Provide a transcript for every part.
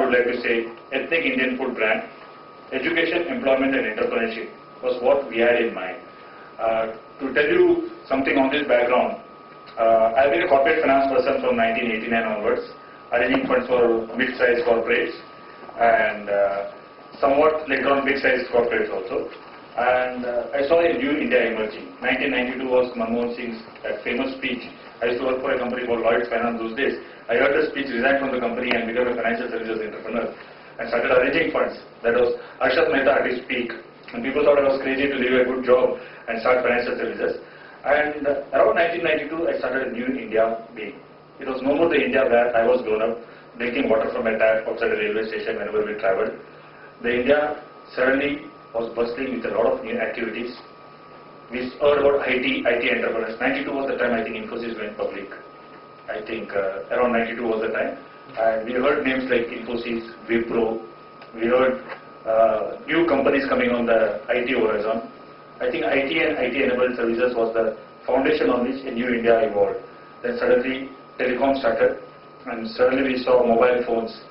would like to say ethnic Indian food brand, education, employment and entrepreneurship was what we had in mind. To tell you something on this background, I've been a corporate finance person from 1989 onwards, arranging funds for mid-sized corporates and somewhat later on big-sized corporates also. And I saw a new India emerging. 1992 was Manmohan Singh's that famous speech. I used to work for a company called Lloyds Finance those days. I heard the speech, resigned from the company and became a financial services entrepreneur and started arranging funds. That was Arshad Mehta at his peak. And people thought I was crazy to leave a good job and start financial services. And around 1992, I started a new India being. It was no more the India where I was grown up, drinking water from a tap outside a railway station whenever we traveled. The India suddenly was bustling with a lot of new activities. We heard about IT entrepreneurs. 92 was the time I think Infosys went public. I think around 92 was the time. And we heard names like Infosys, Wipro. We heard new companies coming on the IT horizon. I think IT and IT-enabled services was the foundation on which a new India evolved. Then suddenly telecom started, and suddenly we saw mobile phones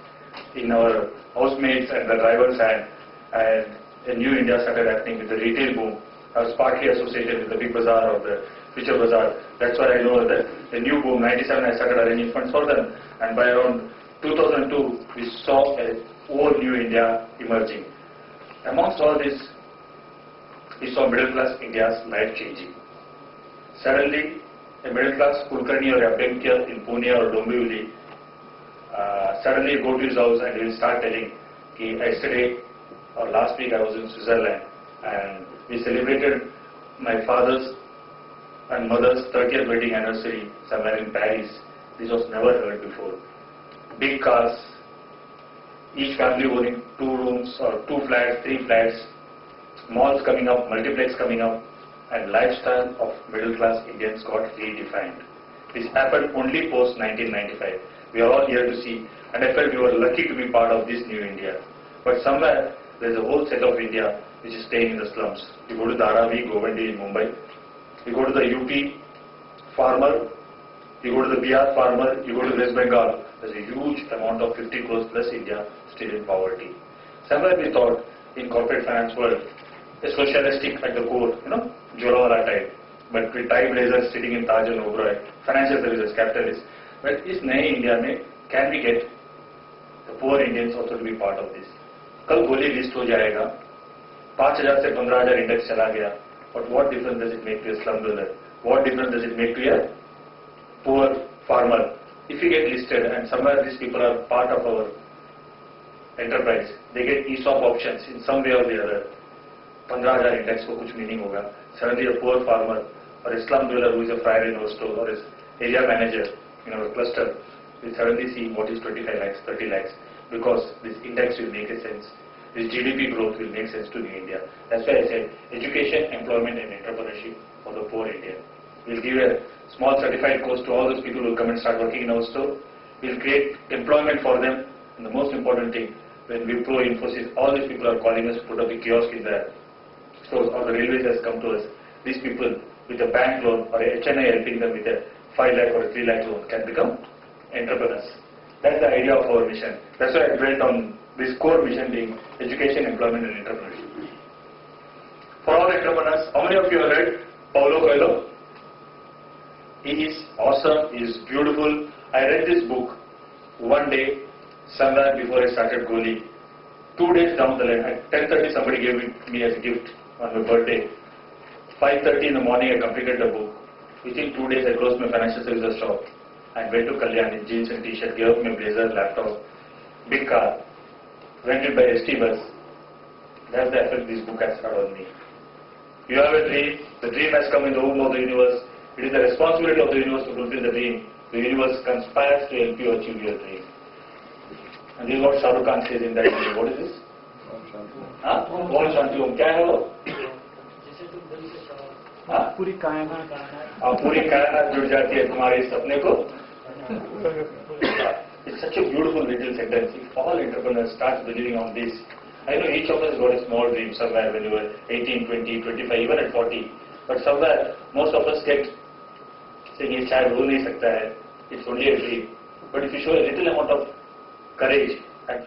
in our housemates and the drivers' hand, and a new India started happening with the retail boom. I was partly associated with the Big Bazaar or the Future Bazaar. That's why I know that the new boom. 97 I started arranging funds for them, and by around 2002 we saw a whole new India emerging. Amongst all this, we saw middle class India's life changing. Suddenly, a middle class Kulkarni or a Benkya in Pune or Dombivli, suddenly go to his house and he will start telling, yesterday or last week I was in Switzerland and we celebrated my father's and mother's 30th wedding anniversary somewhere in Paris. This was never heard before. Big cars, each family owning 2 rooms or 2 flats, 3 flats, malls coming up, multiplex coming up, and lifestyle of middle class Indians got redefined. This happened only post 1995. We are all here to see, and I felt we were lucky to be part of this new India. But somewhere there is a whole set of India which is staying in the slums. You go to Dharavi, Govandi in Mumbai, you go to the UP farmer, you go to the Bihar farmer, you go to West Bengal, there is a huge amount of 50 crores plus India still in poverty. Somewhere we thought in corporate finance world, a socialistic at the core, Jolawala type, but with tie blazers sitting in Taj and Oberoi, financial services, capitalist. But is नए India में can we get the poor Indians also to be part of this? कल गोली list हो जाएगा, 5,000 से 15,000 index चला गया, but what difference does it make to a slum dweller? What difference does it make to a poor farmer? If you get listed and somewhere these people are part of our enterprise, they get ESOP options in some way or the other. 15,000 index को कुछ meaning होगा. Suddenly a poor farmer or a slum dweller who is a friar in our store or is area manager in our cluster will suddenly see what is 25 lakhs, 30 lakhs, because this index will make a sense. This GDP growth will make sense to New India. That's why I said education, employment and entrepreneurship for the poor Indian. We'll give a small certified course to all those people who will come and start working in our store. We'll create employment for them, and the most important thing, when Wipro, Infosys, all these people are calling us to put up a kiosk in there. So, or the railways has come to us. These people with a bank loan or a HNI helping them with a 5 lakh or a 3 lakh loan can become entrepreneurs. That's the idea of our mission. That's why I dwelt on this core mission being education, employment and entrepreneurship. For all entrepreneurs, how many of you have read Paulo Coelho? He is awesome, he is beautiful. I read this book one day, somewhere before I started Goli. 2 days down the line, at 10:30 somebody gave it me as a gift on my birthday. 5:30 in the morning I completed the book. Within 2 days I closed my financial services shop and went to Kalyan in jeans and t-shirt, gave up my blazer, laptop, big car, went it by ST bus. That's the effect this book has had on me. You have a dream, the dream has come in the womb of the universe. It is the responsibility of the universe to fulfill the dream. The universe conspires to help you achieve your dream. And this is what Shah Rukh Khan says in that movie. What is this? Om Shanti Om. क्या है वो? पूरी कायनात पूरी कायनात जुड़ जाती है तुम्हारे सपने को. It's such a beautiful little sentence. If all entrepreneurs start believing on this, I know each of us got a small dream somewhere when you were 18, 20, 25, even at 40. But somewhere most of us get saying ये शायद हो नहीं सकता है. It's only a dream. But if you show a little amount of courage and